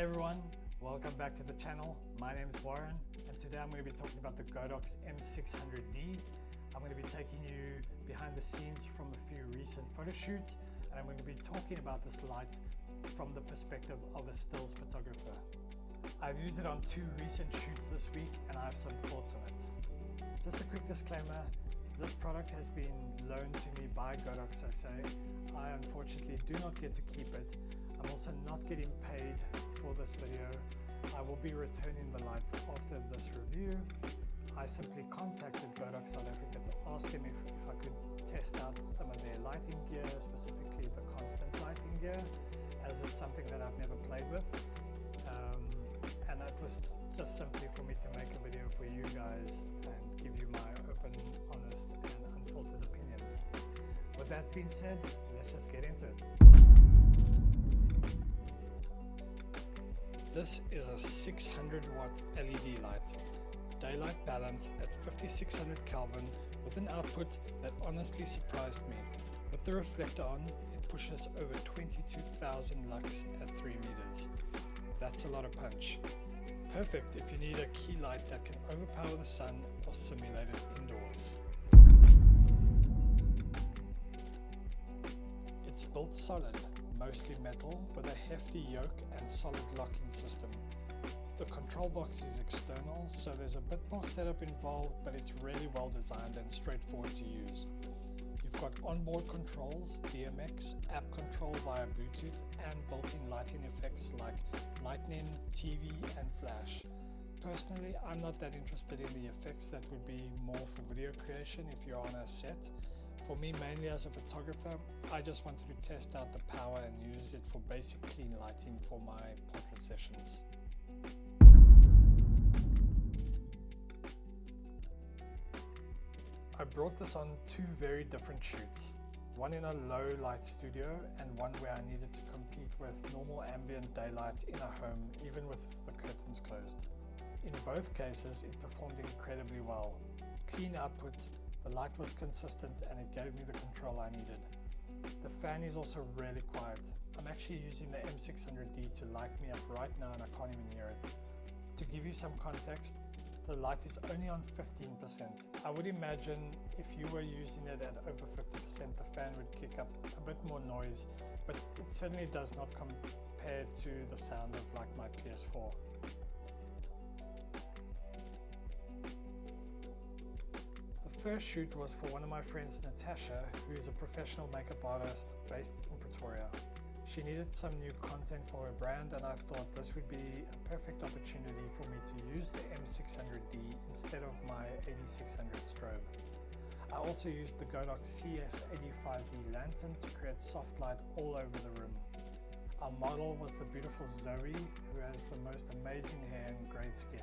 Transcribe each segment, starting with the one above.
everyone, welcome back to the channel. My name is Warren and today I'm going to be talking about the Godox M600D. I'm going to be taking you behind the scenes from a few recent photo shoots, and I'm going to be talking about this light from the perspective of a stills photographer. I've used it on two recent shoots this week and I have some thoughts on it. Just a quick disclaimer, this product has been loaned to me by Godox SA. I unfortunately do not get to keep it. I'm also not getting paid for this video. I will be returning the light after this review. I simply contacted Godox South Africa to ask them if I could test out some of their lighting gear, specifically the constant lighting gear, as it's something that I've never played with. And that was just simply for me to make a video for you guys and give you my open, honest and unfiltered opinions. With that being said, let's just get into it. This is a 600 watt LED light, daylight balanced at 5600 Kelvin with an output that honestly surprised me. With the reflector on, it pushes over 22,000 lux at 3 meters. That's a lot of punch. Perfect if you need a key light that can overpower the sun or simulate it indoors. It's built solid, mostly metal, with a hefty yoke and solid locking system. The control box is external, so there's a bit more setup involved, but it's really well designed and straightforward to use. You've got onboard controls, DMX, app control via Bluetooth, and built-in lighting effects like lightning, TV, and flash. Personally, I'm not that interested in the effects. That would be more for video creation if you're on a set. For me, mainly as a photographer, I just wanted to test out the power and use it for basic clean lighting for my portrait sessions. I brought this on two very different shoots, one in a low light studio and one where I needed to compete with normal ambient daylight in a home, even with the curtains closed. In both cases, it performed incredibly well. Clean output, the light was consistent and it gave me the control I needed. The fan is also really quiet. I'm actually using the M600D to light me up right now and I can't even hear it. To give you some context, the light is only on 15%. I would imagine if you were using it at over 50%, the fan would kick up a bit more noise, but it certainly does not compare to the sound of like my PS4. The first shoot was for one of my friends, Natasha, who is a professional makeup artist based in Pretoria. She needed some new content for her brand and I thought this would be a perfect opportunity for me to use the M600D instead of my 8600 strobe. I also used the Godox CS85D lantern to create soft light all over the room. Our model was the beautiful Zoe, who has the most amazing hair and great skin.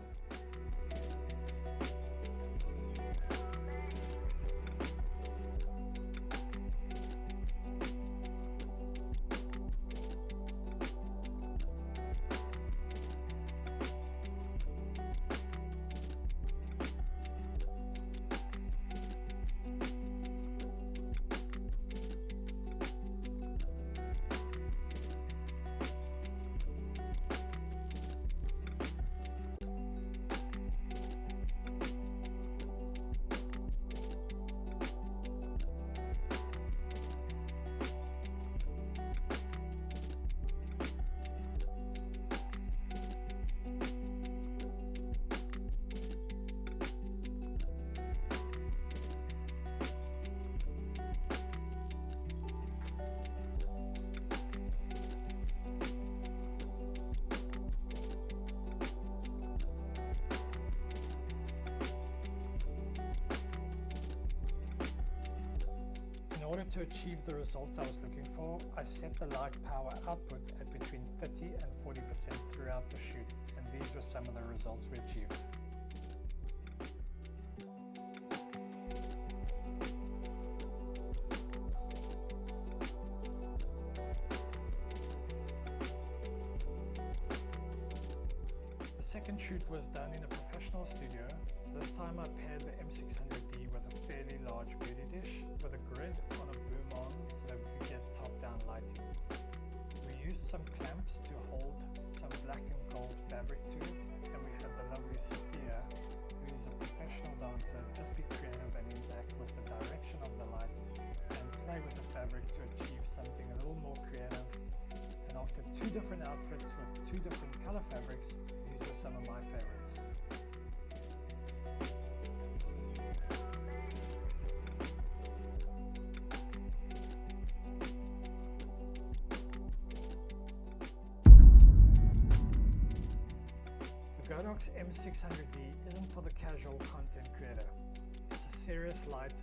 In order to achieve the results I was looking for, I set the light power output at between 30 and 40% throughout the shoot, and these were some of the results we achieved. The second shoot was done in a professional studio. This time I paired the M600D with a fairly large beauty dish with a grid on a boom arm so that we could get top-down lighting. We used some clamps to hold some black and gold fabric to it, and we had the lovely Sophia, who is a professional dancer, just be creative and interact with the direction of the light and play with the fabric to achieve something a little more creative. And after 2 different outfits with 2 different color fabrics, these were some of my favorites. The Godox M600D isn't for the casual content creator. It's a serious light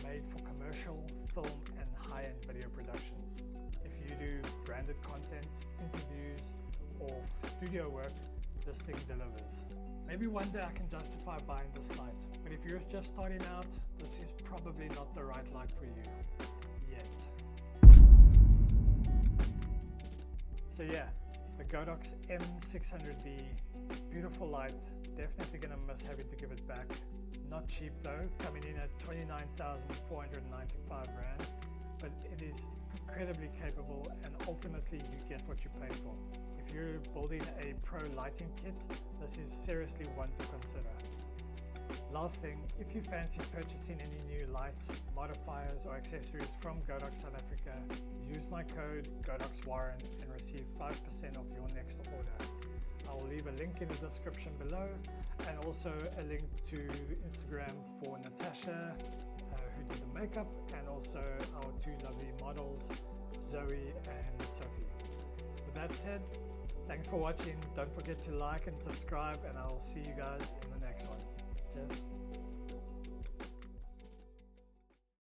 made for commercial, film and high-end video productions. If you do branded content, interviews or studio work, this thing delivers. Maybe one day I can justify buying this light, but if you're just starting out, this is probably not the right light for you yet. So yeah, the Godox M600D, beautiful light, definitely gonna miss having to give it back. Not cheap though, coming in at 29,495 Rand, but it is incredibly capable and ultimately you get what you pay for. If you're building a pro lighting kit, this is seriously one to consider. Last thing, if you fancy purchasing any new lights, modifiers or accessories from Godox South Africa, use my code GodoxWarren and receive 5% off your next order. I will leave a link in the description below and also a link to Instagram for Natasha, who did the makeup, and also our 2 lovely models, Zoe and Sophie. With that said, thanks for watching. Don't forget to like and subscribe, and I will see you guys in the next one. Cheers.